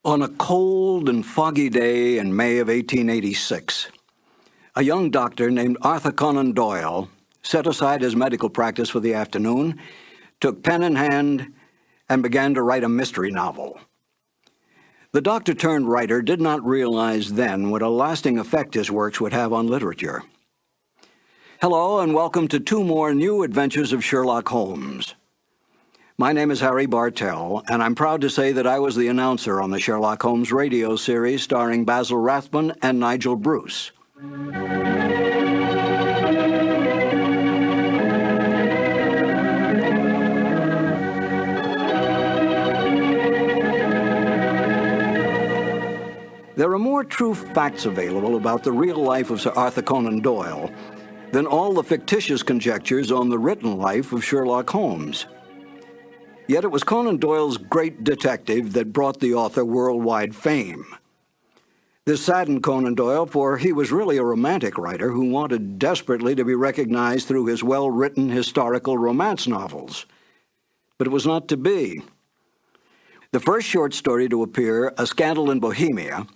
On a cold and foggy day in May of 1886, a young doctor named Arthur Conan Doyle set aside his medical practice for the afternoon, took pen in hand, and began to write a mystery novel. The doctor-turned-writer did not realize then what a lasting effect his works would have on literature. Hello, and welcome to two more new adventures of Sherlock Holmes. My name is Harry Bartell, and I'm proud to say that I was the announcer on the Sherlock Holmes radio series starring Basil Rathbone and Nigel Bruce. There are more true facts available about the real life of Sir Arthur Conan Doyle than all the fictitious conjectures on the written life of Sherlock Holmes. Yet it was Conan Doyle's great detective that brought the author worldwide fame. This saddened Conan Doyle, for he was really a romantic writer who wanted desperately to be recognized through his well-written historical romance novels. But it was not to be. The first short story to appear, A Scandal in Bohemia,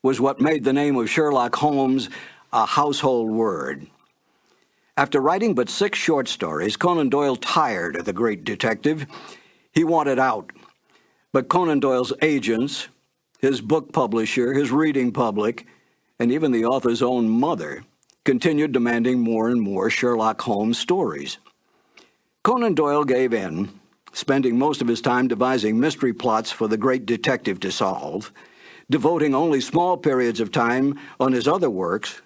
was what made the name of Sherlock Holmes a household word. After writing but 6 short stories, Conan Doyle tired of the great detective. He wanted out. But Conan Doyle's agents, his book publisher, his reading public, and even the author's own mother continued demanding more and more Sherlock Holmes stories. Conan Doyle gave in, spending most of his time devising mystery plots for the great detective to solve, devoting only small periods of time on his other works,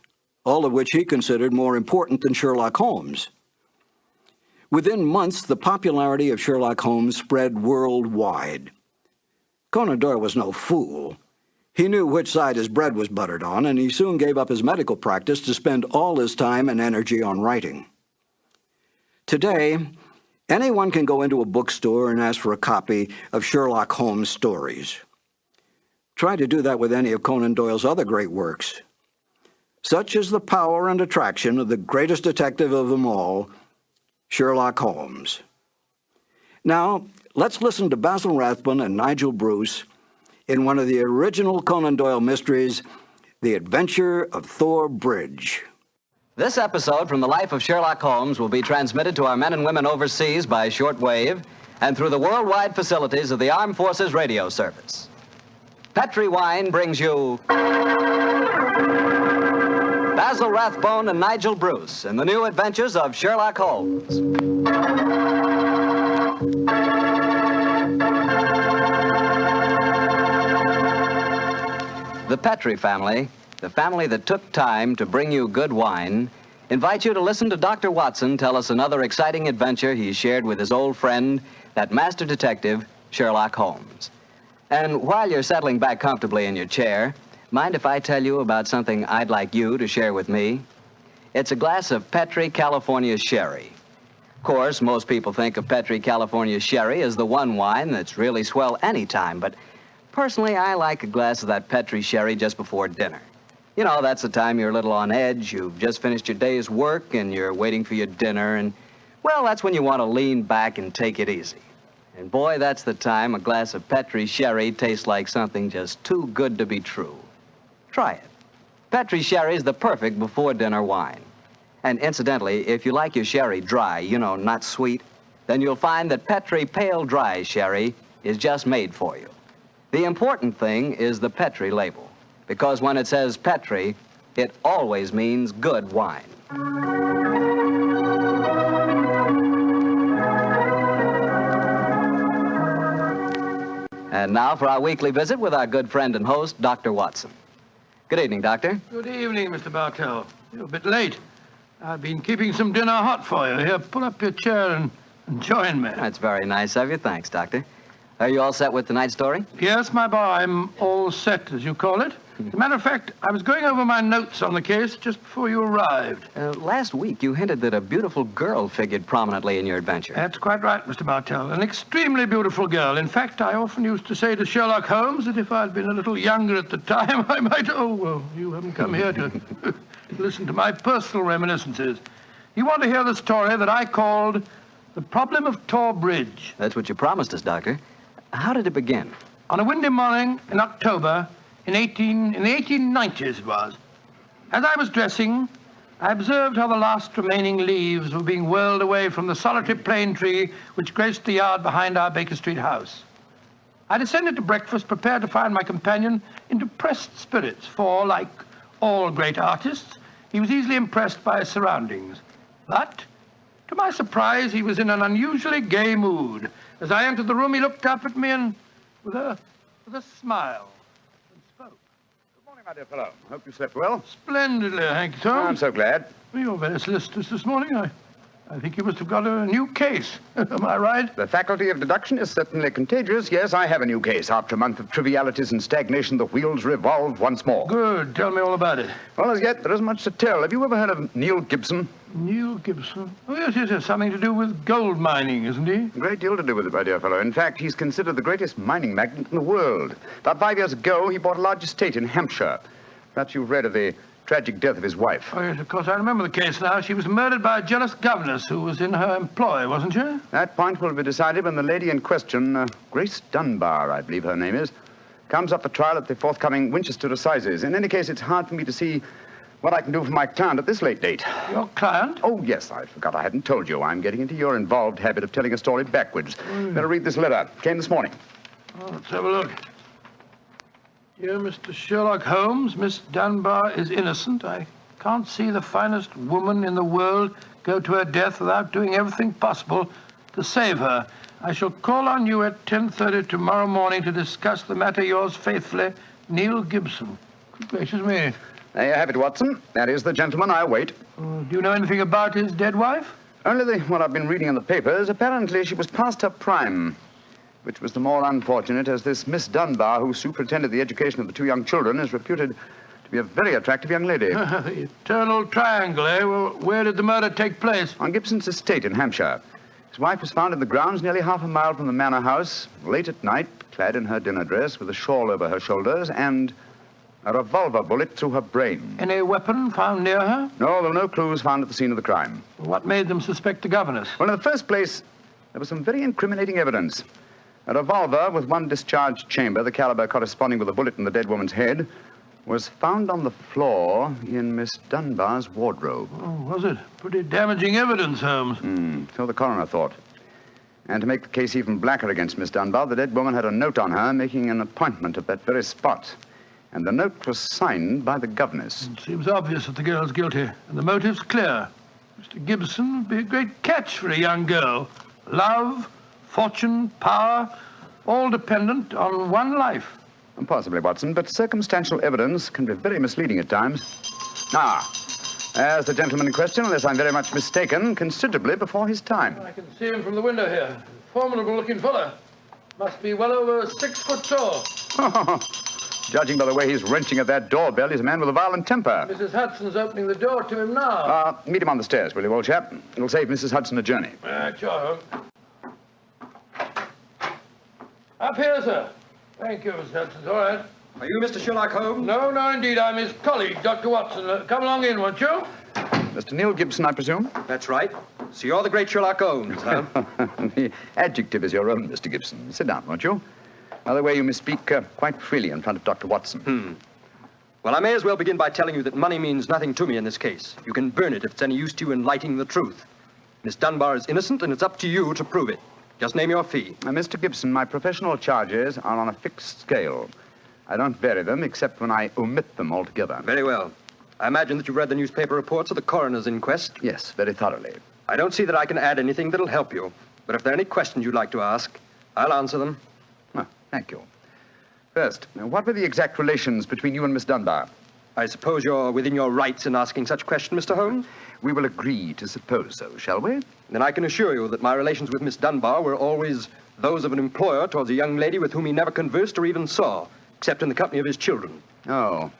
all of which he considered more important than Sherlock Holmes. Within months, the popularity of Sherlock Holmes spread worldwide. Conan Doyle was no fool. He knew which side his bread was buttered on, and he soon gave up his medical practice to spend all his time and energy on writing. Today, anyone can go into a bookstore and ask for a copy of Sherlock Holmes stories. Try to do that with any of Conan Doyle's other great works. Such is the power and attraction of the greatest detective of them all, Sherlock Holmes. Now, let's listen to Basil Rathbone and Nigel Bruce in one of the original Conan Doyle mysteries, The Adventure of Thor Bridge. This episode from the life of Sherlock Holmes will be transmitted to our men and women overseas by shortwave and through the worldwide facilities of the Armed Forces Radio Service. Petri Wine brings you Basil Rathbone and Nigel Bruce in the new adventures of Sherlock Holmes. The Petri family, the family that took time to bring you good wine, invites you to listen to Dr. Watson tell us another exciting adventure he shared with his old friend, that master detective, Sherlock Holmes. And while you're settling back comfortably in your chair, mind if I tell you about something I'd like you to share with me? It's a glass of Petri California Sherry. Of course, most people think of Petri California Sherry as the one wine that's really swell any time, but personally, I like a glass of that Petri Sherry just before dinner. You know, that's the time you're a little on edge, you've just finished your day's work, and you're waiting for your dinner, and, well, that's when you want to lean back and take it easy. And boy, that's the time a glass of Petri Sherry tastes like something just too good to be true. Try it. Petri Sherry is the perfect before-dinner wine. And incidentally, if you like your sherry dry, you know, not sweet, then you'll find that Petri Pale Dry Sherry is just made for you. The important thing is the Petri label, because when it says Petri, it always means good wine. And now for our weekly visit with our good friend and host, Dr. Watson. Good evening, Doctor. Good evening, Mr. Bartell. You're a bit late. I've been keeping some dinner hot for you. Here, pull up your chair and join me. That's very nice of you. Thanks, Doctor. Are you all set with tonight's story? Yes, my boy, I'm all set, as you call it. As a matter of fact, I was going over my notes on the case just before you arrived. Last week, you hinted that a beautiful girl figured prominently in your adventure. That's quite right, Mr. Bartell. An extremely beautiful girl. In fact, I often used to say to Sherlock Holmes that if I'd been a little younger at the time, I might... Oh, well, you haven't come here to listen to my personal reminiscences. You want to hear the story that I called The Problem of Thor Bridge. That's what you promised us, Doctor. How did it begin? on a windy morning in October in the 1890s it was. As I was dressing, I observed how the last remaining leaves were being whirled away from the solitary plane tree which graced the yard behind our Baker Street house. I descended to breakfast, prepared to find my companion in depressed spirits, for, like all great artists, he was easily impressed by his surroundings. But, to my surprise, he was in an unusually gay mood. As I entered the room, he looked up at me and, with a smile, and spoke. Good morning, my dear fellow. Hope you slept well. Splendidly, thank you, Tom. I'm so glad. Well, you're very solicitous this morning. I think you must have got a new case. Am I right? The faculty of deduction is certainly contagious. Yes, I have a new case. After a month of trivialities and stagnation, the wheels revolve once more. Good. Tell me all about it. Well, as yet, there isn't much to tell. Have you ever heard of Neil Gibson? Neil Gibson? Oh, yes. Something to do with gold mining, isn't he? A great deal to do with it, my dear fellow. In fact, he's considered the greatest mining magnate in the world. About 5 years ago, he bought a large estate in Hampshire. Perhaps you've read of the tragic death of his wife. Oh, yes, of course, I remember the case now. She was murdered by a jealous governess who was in her employ, wasn't she? That point will be decided when the lady in question, Grace Dunbar, I believe her name is, comes up for trial at the forthcoming Winchester Assizes. In any case, it's hard for me to see what I can do for my client at this late date. Your client? Oh, yes, I forgot I hadn't told you. I'm getting into your involved habit of telling a story backwards. Better read this letter. Came this morning. Oh, let's have a look. Dear Mr. Sherlock Holmes, Miss Dunbar is innocent. I can't see the finest woman in the world go to her death without doing everything possible to save her. I shall call on you at 10:30 tomorrow morning to discuss the matter. Yours faithfully, Neil Gibson. Good gracious me. There you have it, Watson. That is the gentleman I await. Do you know anything about his dead wife? Only what I've been reading in the papers. Apparently, she was past her prime, which was the more unfortunate as this Miss Dunbar, who superintended the education of the two young children, is reputed to be a very attractive young lady. The eternal triangle, eh? Well, where did the murder take place? On Gibson's estate in Hampshire. His wife was found in the grounds nearly half a mile from the manor house, late at night, clad in her dinner dress, with a shawl over her shoulders, and a revolver bullet through her brain. Any weapon found near her? No, there were no clues found at the scene of the crime. What made them suspect the governess? Well, in the first place, there was some very incriminating evidence. A revolver with one discharged chamber, the caliber corresponding with a bullet in the dead woman's head, was found on the floor in Miss Dunbar's wardrobe. Oh, was it? Pretty damaging evidence, Holmes. So the coroner thought. And to make the case even blacker against Miss Dunbar, the dead woman had a note on her making an appointment at that very spot. And the note was signed by the governess. It seems obvious that the girl's guilty, and the motive's clear. Mr. Gibson would be a great catch for a young girl. Love, fortune, power, all dependent on one life. Possibly, Watson, but circumstantial evidence can be very misleading at times. There's the gentleman in question, unless I'm very much mistaken, considerably before his time. I can see him from the window here. Formidable-looking fellow. Must be well over 6 foot tall. Judging by the way he's wrenching at that doorbell, he's a man with a violent temper. Mrs. Hudson's opening the door to him now. Meet him on the stairs, will you, old chap? It'll save Mrs. Hudson a journey. Sure, Holmes. Up here, sir. Thank you, Mr. Hudson. All right. Are you Mr. Sherlock Holmes? No, indeed. I'm his colleague, Dr. Watson. Come along in, won't you? Mr. Neil Gibson, I presume? That's right. So you're the great Sherlock Holmes, huh? The adjective is your own, Mr. Gibson. Sit down, won't you? By the way, you may speak quite freely in front of Dr. Watson. Well, I may as well begin by telling you that money means nothing to me in this case. You can burn it if it's any use to you in lighting the truth. Miss Dunbar is innocent, and it's up to you to prove it. Just name your fee. Mr. Gibson, my professional charges are on a fixed scale. I don't vary them except when I omit them altogether. Very well. I imagine that you've read the newspaper reports of the coroner's inquest. Yes, very thoroughly. I don't see that I can add anything that'll help you. But if there are any questions you'd like to ask, I'll answer them. Oh, thank you. First, what were the exact relations between you and Miss Dunbar? I suppose you're within your rights in asking such a question, Mr. Holmes? We will agree to suppose so, shall we? Then I can assure you that my relations with Miss Dunbar were always those of an employer towards a young lady with whom he never conversed or even saw, except in the company of his children. Oh.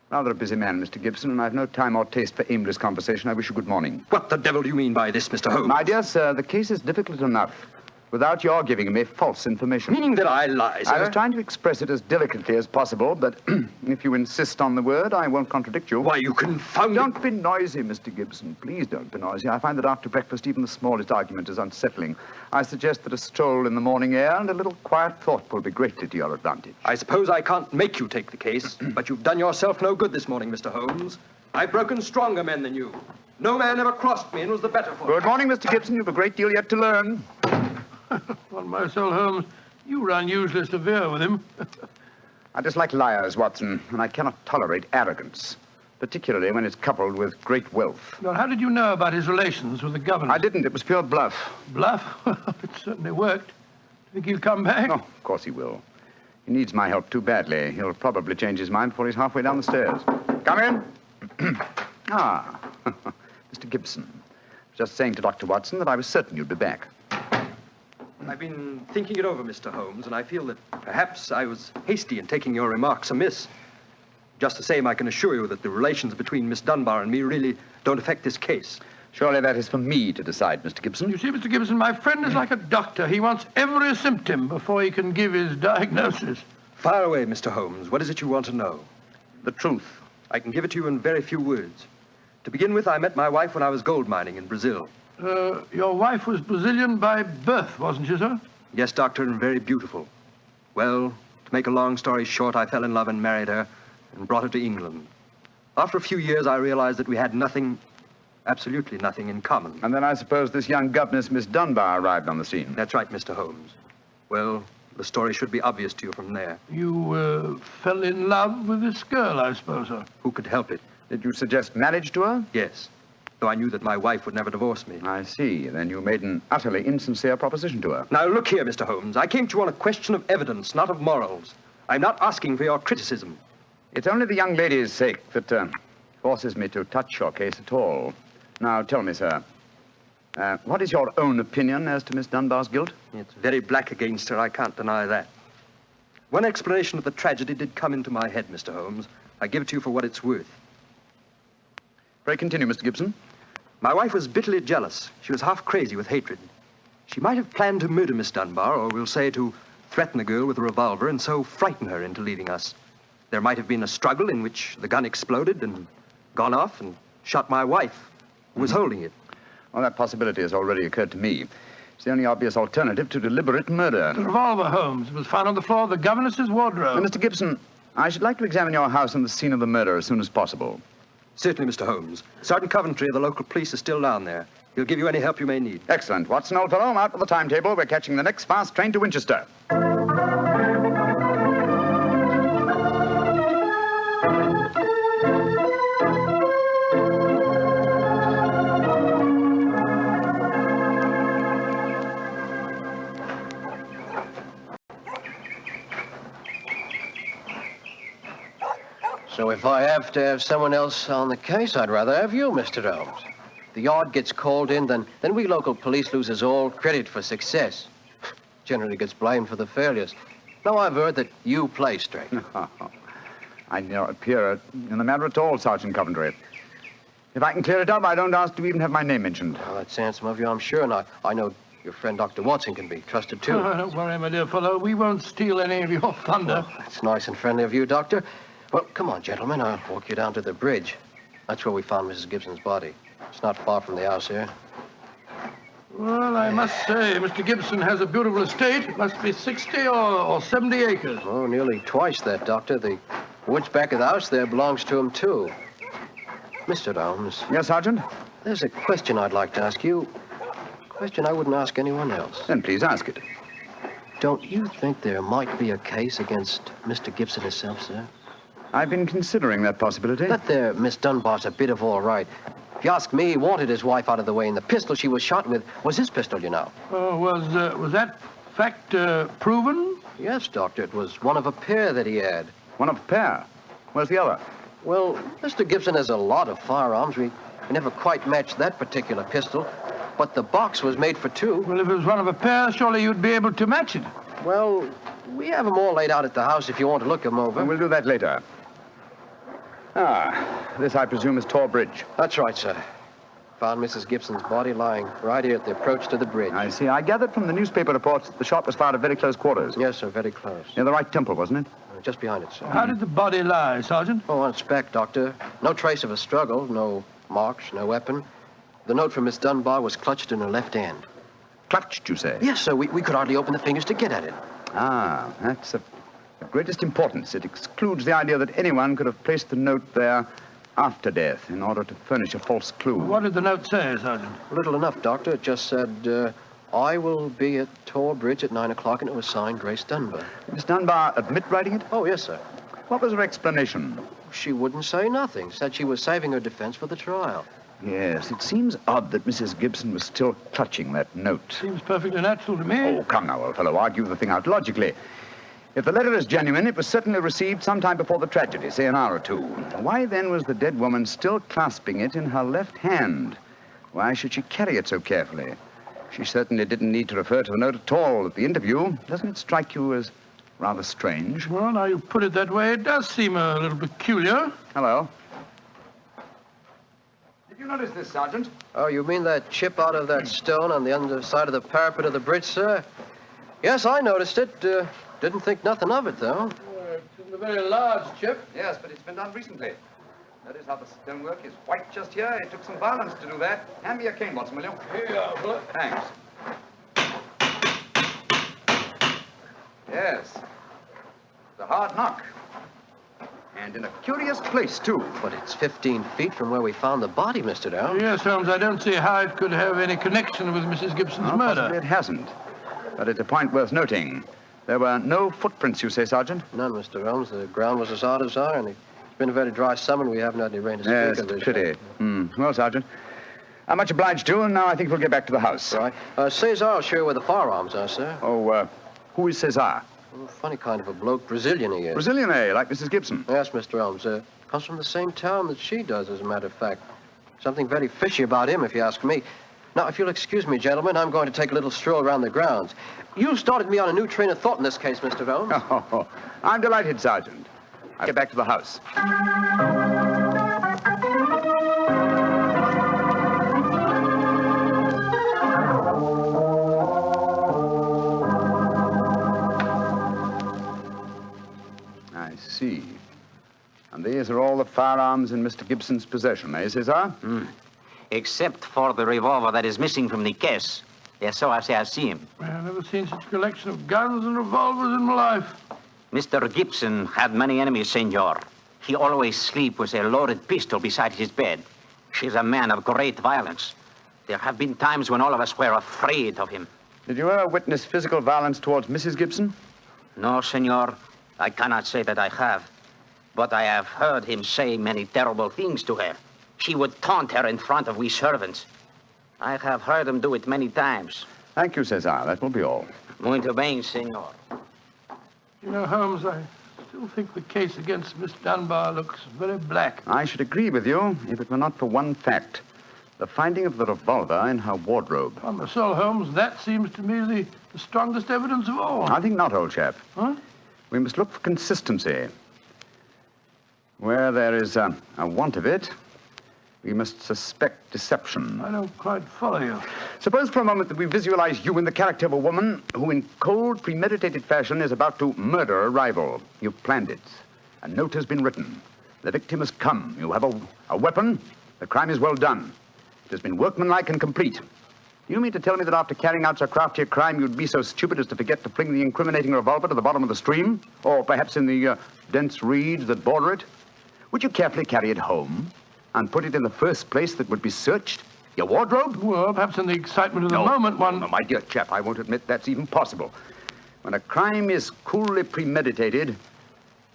Rather a busy man, Mr. Gibson, and I've no time or taste for aimless conversation. I wish you good morning. What the devil do you mean by this, Mr. Holmes? My dear sir, the case is difficult enough. without your giving me false information. Meaning that I lie, sir? I was trying to express it as delicately as possible, but if you insist on the word, I won't contradict you. Why, you confounded... Don't be noisy, Mr. Gibson. Please don't be noisy. I find that after breakfast, even the smallest argument is unsettling. I suggest that a stroll in the morning air and a little quiet thought will be greatly to your advantage. I suppose I can't make you take the case, but you've done yourself no good this morning, Mr. Holmes. I've broken stronger men than you. No man ever crossed me and was the better for it. Good morning, Mr. Gibson. You've a great deal yet to learn. On my soul, Holmes, you run usually severe with him. I dislike liars, Watson, and I cannot tolerate arrogance, particularly when it's coupled with great wealth. Well, how did you know about his relations with the governor? I didn't. It was pure bluff. Bluff? It certainly worked. Think he'll come back? Oh, of course he will. He needs my help too badly. He'll probably change his mind before he's halfway down the stairs. Come in. Mr. Gibson. Just saying to Dr. Watson that I was certain you'd be back. I've been thinking it over, Mr. Holmes, and I feel that perhaps I was hasty in taking your remarks amiss. Just the same, I can assure you that the relations between Miss Dunbar and me really don't affect this case. Surely that is for me to decide, Mr. Gibson. You see, Mr. Gibson, my friend is like a doctor. He wants every symptom before he can give his diagnosis. Fire away, Mr. Holmes. What is it you want to know? The truth. I can give it to you in very few words. To begin with, I met my wife when I was gold mining in Brazil. Your wife was Brazilian by birth, wasn't she, sir? Yes, doctor, and very beautiful. Well, to make a long story short, I fell in love and married her and brought her to England. After a few years, I realized that we had nothing, absolutely nothing in common. And then I suppose this young governess, Miss Dunbar, arrived on the scene. That's right, Mr. Holmes. Well, the story should be obvious to you from there. You, fell in love with this girl, I suppose, sir? Who could help it? Did you suggest marriage to her? Yes, though I knew that my wife would never divorce me. I see. Then you made an utterly insincere proposition to her. Now, look here, Mr. Holmes. I came to you on a question of evidence, not of morals. I'm not asking for your criticism. It's only the young lady's sake that forces me to touch your case at all. Now, tell me, sir, what is your own opinion as to Miss Dunbar's guilt? It's very black against her, I can't deny that. One explanation of the tragedy did come into my head, Mr. Holmes. I give it to you for what it's worth. Pray continue, Mr. Gibson. My wife was bitterly jealous. She was half crazy with hatred. She might have planned to murder Miss Dunbar, or we'll say to threaten the girl with a revolver and so frighten her into leaving us. There might have been a struggle in which the gun exploded and gone off and shot my wife, who was holding it. Well, that possibility has already occurred to me. It's the only obvious alternative to deliberate murder. The revolver, Holmes, was found on the floor of the governess's wardrobe. Now, Mr. Gibson, I should like to examine your house and the scene of the murder as soon as possible. Certainly, Mr. Holmes. Sergeant Coventry of the local police is still down there. He'll give you any help you may need. Excellent. Watson, old fellow, out with the timetable. We're catching the next fast train to Winchester. So if I have to have someone else on the case, I'd rather have you, Mr. Holmes. The yard gets called in, then we local police loses all credit for success. Generally gets blamed for the failures. Now I've heard that you play straight. I don't appear in the matter at all, Sergeant Coventry. If I can clear it up, I don't ask to even have my name mentioned. Well, that's handsome of you, I'm sure, and I know your friend Dr. Watson can be trusted, too. Oh, don't worry, my dear fellow. We won't steal any of your thunder. Well, that's nice and friendly of you, Doctor. Well, come on, gentlemen. I'll walk you down to the bridge. That's where we found Mrs. Gibson's body. It's not far from the house here. Well, I must say, Mr. Gibson has a beautiful estate. It must be 60 or 70 acres. Oh, nearly twice that, Doctor. The woods back of the house there belongs to him, too. Mr. Holmes. Yes, Sergeant? There's a question I'd like to ask you. A question I wouldn't ask anyone else. Then please ask it. Don't you think there might be a case against Mr. Gibson himself, sir? I've been considering that possibility. That there Miss Dunbar's a bit of all right. If you ask me, he wanted his wife out of the way, and the pistol she was shot with was his pistol, you know. Oh, was that fact proven? Yes, Doctor. It was one of a pair that he had. One of a pair? Where's the other? Well, Mr. Gibson has a lot of firearms. We never quite matched that particular pistol, but the box was made for two. Well, if it was one of a pair, surely you'd be able to match it. Well, we have them all laid out at the house if you want to look them over. Well, we'll do that later. This, I presume, is Tor Bridge. That's right, sir. Found Mrs. Gibson's body lying right here at the approach to the bridge. I see. I gathered from the newspaper reports that the shot was fired at very close quarters. Yes, sir, very close. Near the right temple, wasn't it? Just behind it, sir. How did the body lie, Sergeant? Oh, on its back, Doctor. No trace of a struggle, no marks, no weapon. The note from Miss Dunbar was clutched in her left hand. Clutched, you say? Yes, sir. We could hardly open the fingers to get at it. Ah, that's of greatest importance. It excludes the idea that anyone could have placed the note there after death in order to furnish a false clue. What did the note say, Sergeant? Little enough, Doctor. It just said, I will be at Thor Bridge at 9 o'clock, and it was signed Grace Dunbar. Miss Dunbar admit writing it? Oh, yes, sir. What was her explanation? She wouldn't say nothing. Said she was saving her defense for the trial. Yes, it seems odd that Mrs. Gibson was still clutching that note. Seems perfectly natural to me. Oh, come now, old fellow. Argue the thing out logically. If the letter is genuine, it was certainly received sometime before the tragedy, say an hour or two. Why then was the dead woman still clasping it in her left hand? Why should she carry it so carefully? She certainly didn't need to refer to the note at all at the interview. Doesn't it strike you as rather strange? Well, now you put it that way, it does seem a little peculiar. Hello. Did you notice this, Sergeant? Oh, you mean that chip out of that stone on the underside of the parapet of the bridge, sir? Yes, I noticed it. Didn't think nothing of it, though. It's a very large chip. Yes, but it's been done recently. Notice how the stonework is white just here. It took some violence to do that. Hand me a cane, Watson, will you? Here you are, Bullet. Thanks. Yes. It's a hard knock. And in a curious place, too. But it's 15 feet from where we found the body, Mr. Dow. Yes, Holmes, I don't see how it could have any connection with Mrs. Gibson's murder. Possibly it hasn't. But it's a point worth noting. There were no footprints, you say, Sergeant? None, Mr. Holmes. The ground was as hard as iron. It's been a very dry summer, and we haven't had any rain to speak Yes, of. it's a pity. Well, Sergeant, I'm much obliged to you, and now I think we'll get back to the house. Right. Cesar will show you where the firearms are, sir. Oh, who is Cesar? Oh, funny kind of a bloke. Brazilian he is. Brazilian, eh? Like Mrs. Gibson? Yes, Mr. Holmes. Comes from the same town that she does, as a matter of fact. Something very fishy about him, if you ask me. Now, if you'll excuse me, gentlemen, I'm going to take a little stroll around the grounds. You started me on a new train of thought in this case, Mr. Holmes. Oh, I'm delighted, Sergeant. I'll get back to the house. I see. And these are all the firearms in Mr. Gibson's possession, eh, Cesar? Except for the revolver that is missing from the case. Yes, so I say I've seen him. I've never seen such a collection of guns and revolvers in my life. Mr. Gibson had many enemies, senor. He always sleep with a loaded pistol beside his bed. He's a man of great violence. There have been times when all of us were afraid of him. Did you ever witness physical violence towards Mrs. Gibson? No, senor, I cannot say that I have. But I have heard him say many terrible things to her. He would taunt her in front of we servants. I have heard him do it many times. Thank you, Cesar. That will be all. Muito bem, senor. You know, Holmes, I still think the case against Miss Dunbar looks very black. I should agree with you if it were not for one fact. The finding of the revolver in her wardrobe. On the soul, Holmes, that seems to me the strongest evidence of all. I think not, old chap. Huh? We must look for consistency. Where there is a want of it, we must suspect deception. I don't quite follow you. Suppose for a moment that we visualize you in the character of a woman who in cold, premeditated fashion is about to murder a rival. You've planned it. A note has been written. The victim has come. You have a weapon. The crime is well done. It has been workmanlike and complete. Do you mean to tell me that after carrying out so crafty a crime, you'd be so stupid as to forget to fling the incriminating revolver to the bottom of the stream? Or perhaps in the dense reeds that border it? Would you carefully carry it home and put it in the first place that would be searched? Your wardrobe? Well, perhaps in the excitement of the moment, one... No, my dear chap, I won't admit that's even possible. When a crime is coolly premeditated,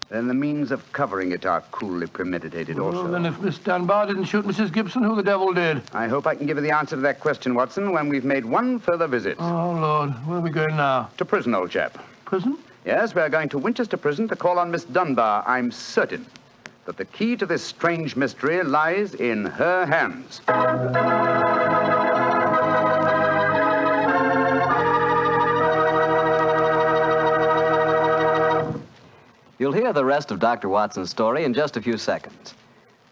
then the means of covering it are coolly premeditated also. Well, then if Miss Dunbar didn't shoot Mrs. Gibson, who the devil did? I hope I can give you the answer to that question, Watson, when we've made one further visit. Oh, Lord. Where are we going now? To prison, old chap. Prison? Yes, we're going to Winchester Prison to call on Miss Dunbar. I'm certain that the key to this strange mystery lies in her hands. You'll hear the rest of Dr. Watson's story in just a few seconds.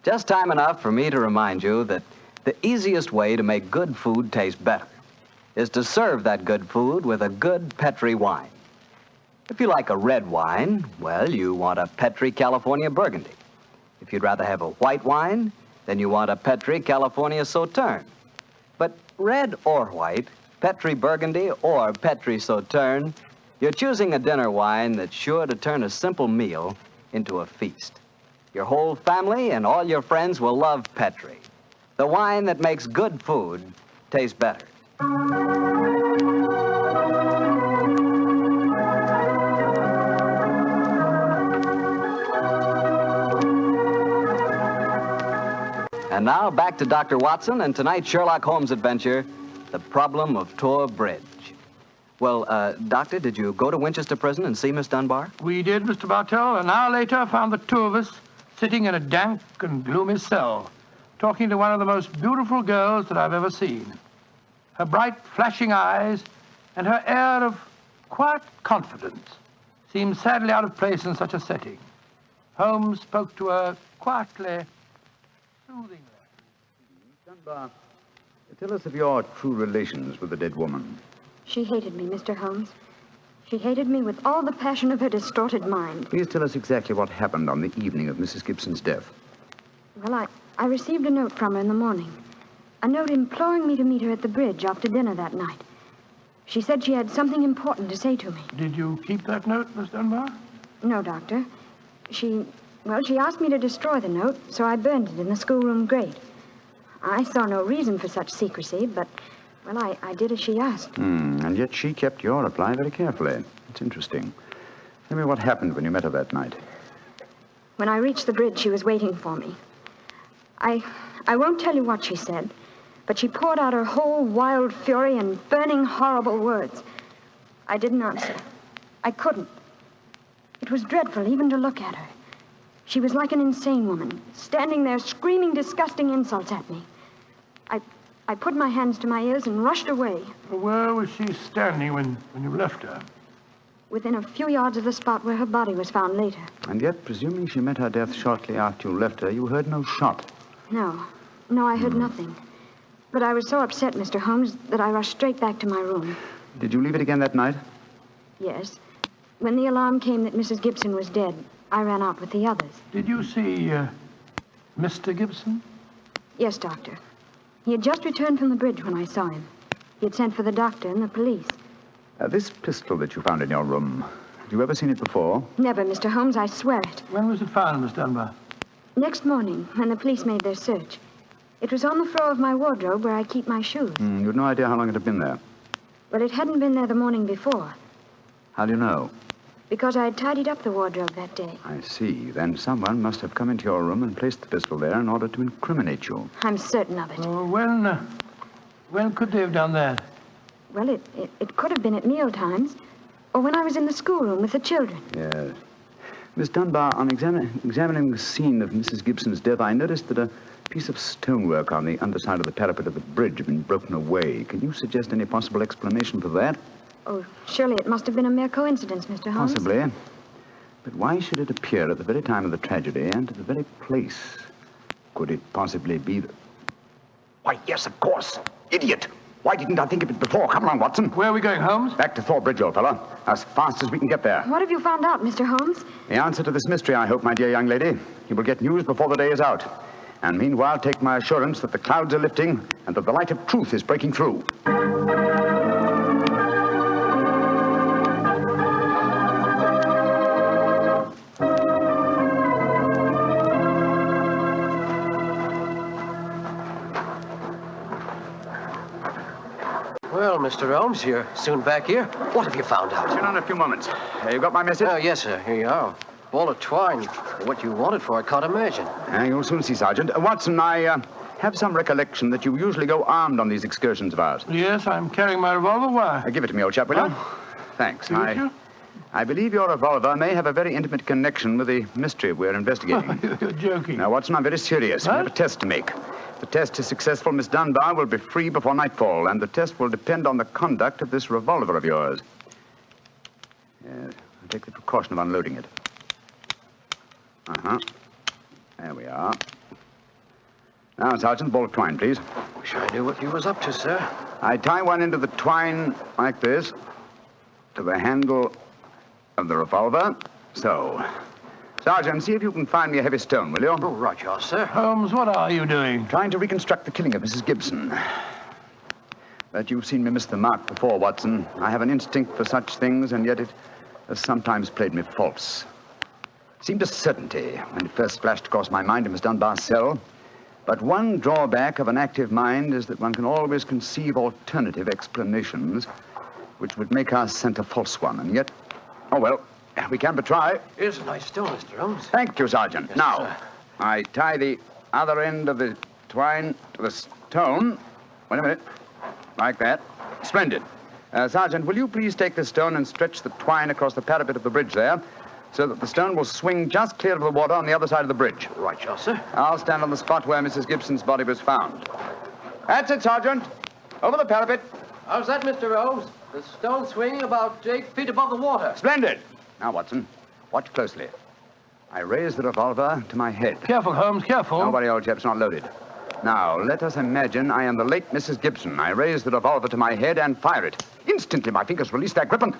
Just time enough for me to remind you that The easiest way to make good food taste better is to serve that good food with a good Petri wine. If you like a red wine, well, you want a Petri California Burgundy. If you'd rather have a white wine, then you want a Petri California Sauterne. But red or white, Petri Burgundy or Petri Sauterne, you're choosing a dinner wine that's sure to turn a simple meal into a feast. Your whole family and all your friends will love Petri, the wine that makes good food taste better. And now back to Dr. Watson and tonight's Sherlock Holmes adventure, The Problem of Thor Bridge. Well, Doctor, did you go to Winchester Prison and see Miss Dunbar? We did, Mr. Bartell. An hour later, found the two of us sitting in a dank and gloomy cell, talking to one of the most beautiful girls that I've ever seen. Her bright, flashing eyes and her air of quiet confidence seemed sadly out of place in such a setting. Holmes spoke to her quietly, soothingly. Dunbar, tell us of your true relations with the dead woman. She hated me, Mr. Holmes. She hated me with all the passion of her distorted mind. Please tell us exactly what happened on the evening of Mrs. Gibson's death. Well, I received a note from her in the morning. A note imploring me to meet her at the bridge after dinner that night. She said she had something important to say to me. Did you keep that note, Miss Dunbar? No, Doctor. She asked me to destroy the note, so I burned it in the schoolroom grate. I saw no reason for such secrecy, but, well, I did as she asked. And yet she kept your reply very carefully. It's interesting. Tell me what happened when you met her that night. When I reached the bridge, she was waiting for me. I won't tell you what she said, but she poured out her whole wild fury in burning, horrible words. I didn't answer. I couldn't. It was dreadful even to look at her. She was like an insane woman, standing there screaming disgusting insults at me. I put my hands to my ears and rushed away. Where was she standing when you left her? Within a few yards of the spot where her body was found later. And yet, presuming she met her death shortly after you left her, you heard no shot. No, I heard nothing. But I was so upset, Mr. Holmes, that I rushed straight back to my room. Did you leave it again that night? Yes. When the alarm came that Mrs. Gibson was dead, I ran out with the others. Did you see Mr. Gibson? Yes, Doctor. He had just returned from the bridge when I saw him. He had sent for the doctor and the police. This pistol that you found in your room, had you ever seen it before? Never, Mr. Holmes, I swear it. When was it found, Miss Dunbar? Next morning, when the police made their search. It was on the floor of my wardrobe where I keep my shoes. You had no idea how long it had been there? Well, it hadn't been there the morning before, How do you know? because I had tidied up the wardrobe that day. I see. Then someone must have come into your room and placed the pistol there in order to incriminate you. I'm certain of it. When could they have done that? Well, it could have been at meal times, or when I was in the schoolroom with the children. Yes. Miss Dunbar, on examining the scene of Mrs. Gibson's death, I noticed that a piece of stonework on the underside of the parapet of the bridge had been broken away. Can you suggest any possible explanation for that? Oh, surely it must have been a mere coincidence, Mr. Holmes. Possibly. But why should it appear at the very time of the tragedy and at the very place? Could it possibly be that... Why, yes, of course. Idiot. Why didn't I think of it before? Come along, Watson. Where are we going, Holmes? Back to Thor Bridge, old fella. As fast as we can get there. What have you found out, Mr. Holmes? The answer to this mystery, I hope, my dear young lady. You will get news before the day is out. And meanwhile, take my assurance that the clouds are lifting and that the light of truth is breaking through. Well, Mr. Holmes, you're soon back here. What have you found out? Sit down in a few moments. You got my message? Oh, yes, sir. Here you are. Ball of twine. What you wanted for, I can't imagine. You'll soon see, Sergeant. Watson, I have some recollection that you usually go armed on these excursions of ours. Yes, I'm carrying my revolver. Why? Give it to me, old chap, will you? Thanks. Give it to you? I believe your revolver may have a very intimate connection with the mystery we're investigating. You're joking. Now, Watson, I'm very serious. We have a test to make. If the test is successful, Miss Dunbar will be free before nightfall, and the test will depend on the conduct of this revolver of yours. Yes, I'll take the precaution of unloading it. There we are. Now, Sergeant, ball of twine, please. Wish I knew what you was up to, sir. I tie one end of the twine like this to the handle of the revolver. So. Sergeant, see if you can find me a heavy stone, will you? Oh, right, you are, sir. Holmes, what are you doing? Trying to reconstruct the killing of Mrs. Gibson. But you've seen me miss the mark before, Watson. I have an instinct for such things, and yet it has sometimes played me false. It seemed a certainty when it first flashed across my mind in Miss Dunbar's cell. But one drawback of an active mind is that one can always conceive alternative explanations which would make our scent a false one. And yet, oh well, we can but try. Here's a nice stone, Mr. Holmes. Thank you, Sergeant. Yes, now, sir. I tie the other end of the twine to the stone. Wait a minute. Like that. Splendid. Sergeant, will you please take this stone and stretch the twine across the parapet of the bridge there, so that the stone will swing just clear of the water on the other side of the bridge. Right, you are, sir. I'll stand on the spot where Mrs. Gibson's body was found. That's it, Sergeant. Over the parapet. How's that, Mr. Holmes? The stone swinging about 8 feet above the water. Splendid. Now, Watson, watch closely. I raise the revolver to my head. Careful, Holmes, careful. Don't worry, old chap, it's not loaded. Now, let us imagine I am the late Mrs. Gibson. I raise the revolver to my head and fire it. Instantly, my fingers release their grip and...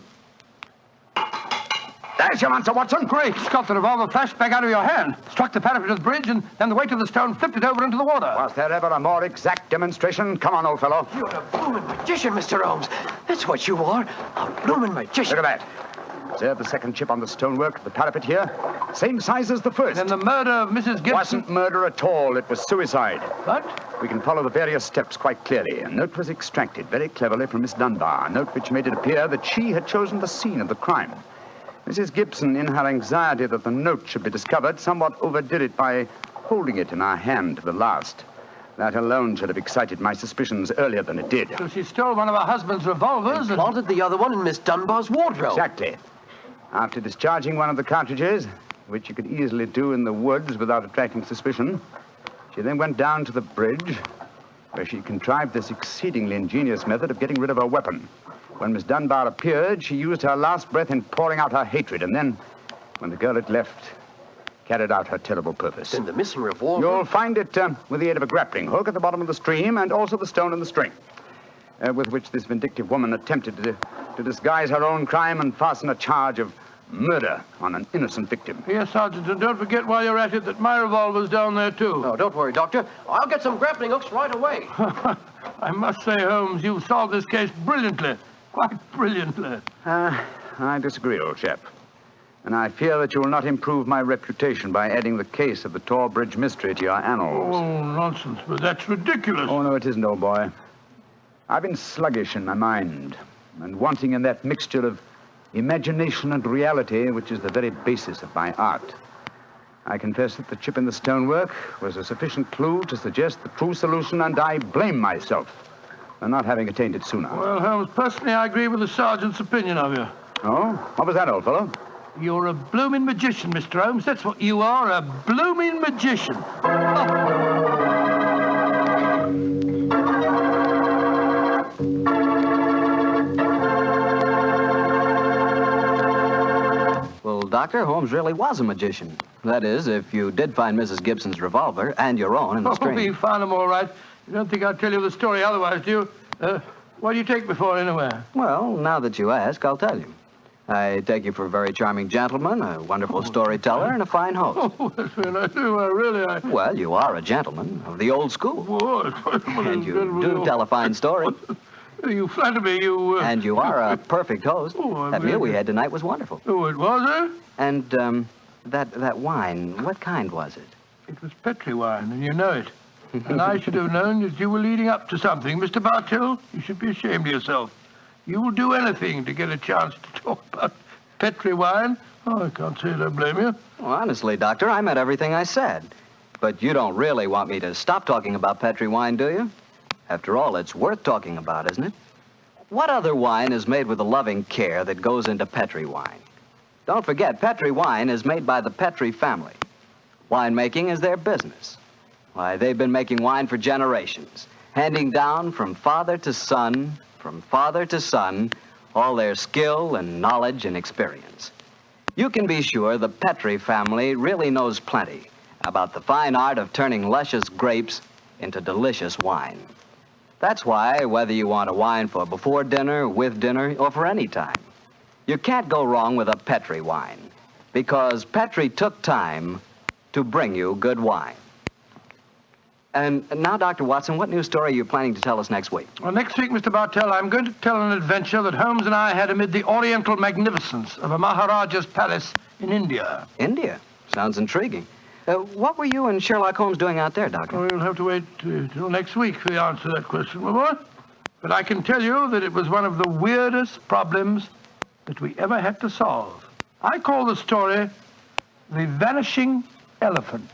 There's your answer, Watson. Great Scott, the revolver flashed back out of your hand, struck the parapet of the bridge, and then the weight of the stone flipped it over into the water. Was there ever a more exact demonstration? Come on, old fellow. You're a blooming magician, Mr. Holmes. That's what you are, a blooming magician. Look at that. Observe the second chip on the stonework of the parapet here. Same size as the first. Then the murder of Mrs. Gibson... Wasn't murder at all. It was suicide. What? We can follow the various steps quite clearly. A note was extracted very cleverly from Miss Dunbar, a note which made it appear that she had chosen the scene of the crime. Mrs. Gibson, in her anxiety that the note should be discovered, somewhat overdid it by holding it in her hand to the last. That alone should have excited my suspicions earlier than it did. So she stole one of her husband's revolvers and... Planted the other one in Miss Dunbar's wardrobe. Exactly. After discharging one of the cartridges, which you could easily do in the woods without attracting suspicion, she then went down to the bridge, where she contrived this exceedingly ingenious method of getting rid of her weapon. When Miss Dunbar appeared, she used her last breath in pouring out her hatred, and then, when the girl had left, carried out her terrible purpose. Then the missing revolver... You'll find it with the aid of a grappling hook at the bottom of the stream, and also the stone and the string, with which this vindictive woman attempted to disguise her own crime and fasten a charge of murder on an innocent victim. Yes, Sergeant, and don't forget while you're at it that my revolver's down there, too. Oh, don't worry, Doctor. I'll get some grappling hooks right away. I must say, Holmes, you've solved this case brilliantly. Quite brilliantly. I disagree, old chap. And I fear that you will not improve my reputation by adding the case of the Thor Bridge mystery to your annals. Oh, nonsense, but that's ridiculous. Oh, no, it isn't, old boy. I've been sluggish in my mind and wanting in that mixture of imagination and reality which is the very basis of my art. I confess that the chip in the stonework was a sufficient clue to suggest the true solution, and I blame myself for not having attained it sooner. Well, Holmes, personally, I agree with the sergeant's opinion of you. Oh? What was that, old fellow? You're a blooming magician, Mr. Holmes. That's what you are, a blooming magician. Well, Doctor, Holmes really was a magician. That is, if you did find Mrs. Gibson's revolver and your own in the stream. Oh, we found them all right. You don't think I'd tell you the story otherwise, do you? What do you take me for, anyway? Well, now that you ask, I'll tell you. I take you for a very charming gentleman, a wonderful storyteller, and a fine host. Oh, that's very nice. Really. Well, you are a gentleman of the old school. And you do tell a fine story. You flatter me, you... And you are a perfect host. Oh, that meal we had tonight was wonderful. Oh, it was, eh? And, that wine, what kind was it? It was Petri wine, and you know it. And I should have known that you were leading up to something. Mr. Bartell, you should be ashamed of yourself. You will do anything to get a chance to talk about Petri wine. Oh, I can't say I don't blame you. Well, honestly, Doctor, I meant everything I said. But you don't really want me to stop talking about Petri wine, do you? After all, it's worth talking about, isn't it? What other wine is made with the loving care that goes into Petri wine? Don't forget, Petri wine is made by the Petri family. Winemaking is their business. Why, they've been making wine for generations, handing down from father to son, all their skill and knowledge and experience. You can be sure the Petri family really knows plenty about the fine art of turning luscious grapes into delicious wine. That's why, whether you want a wine for before dinner, with dinner, or for any time, you can't go wrong with a Petri wine, because Petri took time to bring you good wine. And now, Dr. Watson, what new story are you planning to tell us next week? Well, next week, Mr. Bartell, I'm going to tell an adventure that Holmes and I had amid the oriental magnificence of a Maharaja's palace in India. India? Sounds intriguing. What were you and Sherlock Holmes doing out there, Doctor? Well, we'll have to wait till next week for the answer to that question, my boy. But I can tell you that it was one of the weirdest problems that we ever had to solve. I call the story The Vanishing Elephant.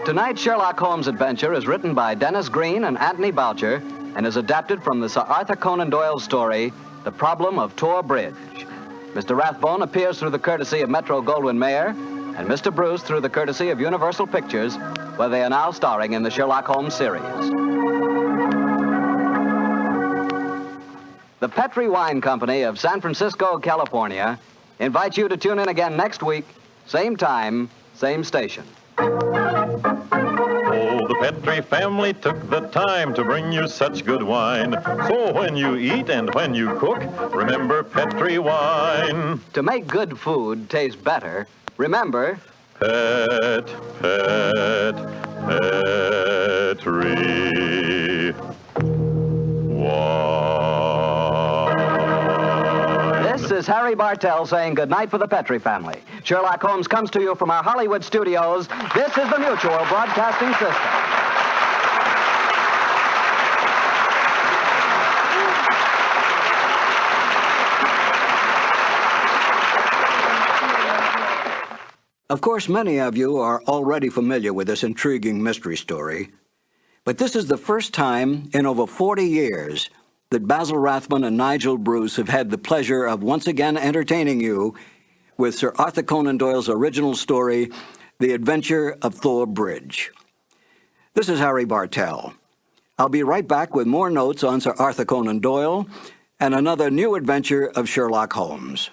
Tonight's Sherlock Holmes adventure is written by Dennis Green and Anthony Boucher and is adapted from the Sir Arthur Conan Doyle story, The Problem of Thor Bridge. Mr. Rathbone appears through the courtesy of Metro-Goldwyn-Mayer, and Mr. Bruce through the courtesy of Universal Pictures, where they are now starring in the Sherlock Holmes series. The Petri Wine Company of San Francisco, California, invites you to tune in again next week, same time, same station. Oh, the Petri family took the time to bring you such good wine. So when you eat and when you cook, remember Petri wine. To make good food taste better, remember... Petri wine. This is Harry Bartell saying goodnight for the Petri family. Sherlock Holmes comes to you from our Hollywood studios. This is the Mutual Broadcasting System. Of course, many of you are already familiar with this intriguing mystery story, but this is the first time in over 40 years that Basil Rathbone and Nigel Bruce have had the pleasure of once again entertaining you with Sir Arthur Conan Doyle's original story, The Adventure of Thor Bridge. This is Harry Bartell. I'll be right back with more notes on Sir Arthur Conan Doyle and another new adventure of Sherlock Holmes.